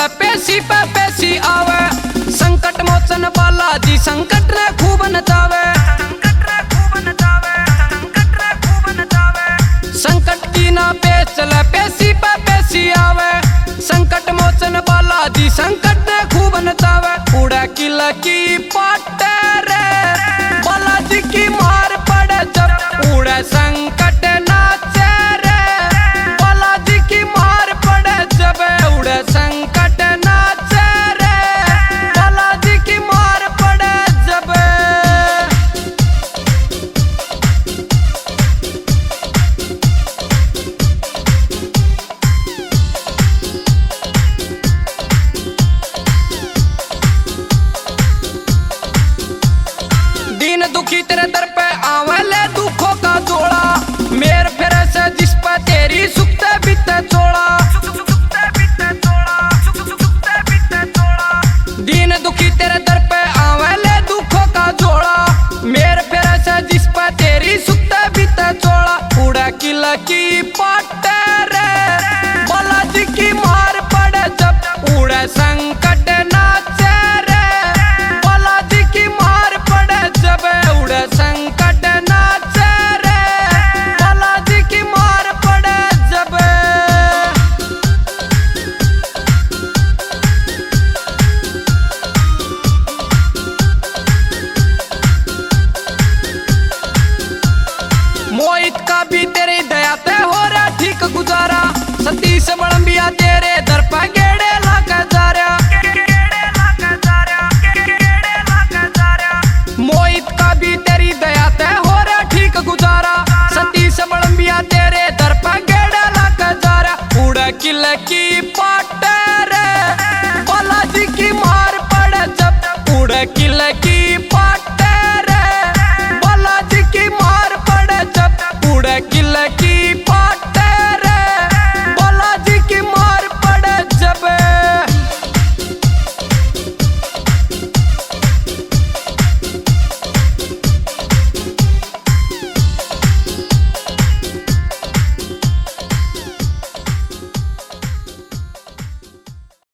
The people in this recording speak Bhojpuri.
चले पेशी पे पेशी आवे। संकट मोचन बालाजी संकट रे खूब नचावे। संकट की ना पेश चले पेशी पे पेशी आवे। संकट मोचन बालाजी संकट रे खूब नचावे। उड़ा किला की पाटे रे बालाजी की मार पड़े जब उड़े संकट नाचे रे बालाजी की मार पड़े जब उड़े संकट नाचे रे बालाजी की मार पड़े जब। दीन दुखी तेरे दर पे आवे दुखों का जोड़ा। मेर फिर से जिस पे तेरी सुखते बीते चोड़ा। दीन दुखी तेरे दर पे आवे दुखों का जोड़ा। मेर फिर से जिस पे तेरी सुखते बीते चोड़ा। उड़ा किला की पाटे रे बालाजी की मार पड़े जब उड़े संकट नाचे रे बालाजी की मार पड़े जब उड़े संकट नाचे रे बालाजी की मार पड़े जब। मोहित का भी तेरी दया ते हो रहा ठीक गुजारा। सतीश बड़ा